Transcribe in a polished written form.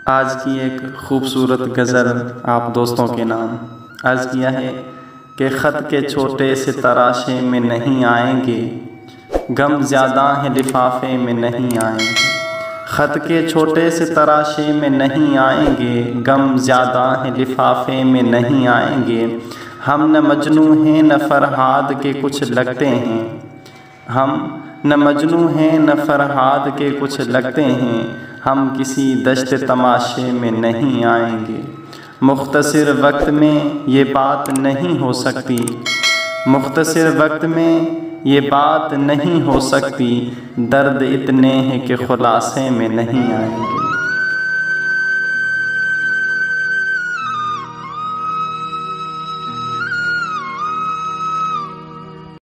आज की एक खूबसूरत गज़ल आप दोस्तों के नाम अर्ज़ किया है कि ख़त के छोटे से तराशे में नहीं आएंगे, गम ज़्यादा है लिफाफे में नहीं आएंगे। ख़त के छोटे से तराशे में नहीं आएंगे, गम ज़्यादा है लिफाफे में नहीं आएंगे। हम न मजनू हैं न फरहाद के कुछ लगते हैं, हम न मजनू हैं न फरहाद के कुछ लगते हैं। हम किसी दश्त तमाशे में नहीं आएंगे। मुख्तसर वक्त में ये बात नहीं हो सकती, मुख्तसर वक्त में ये बात नहीं हो सकती। दर्द इतने हैं कि खुलासे में नहीं आएंगे।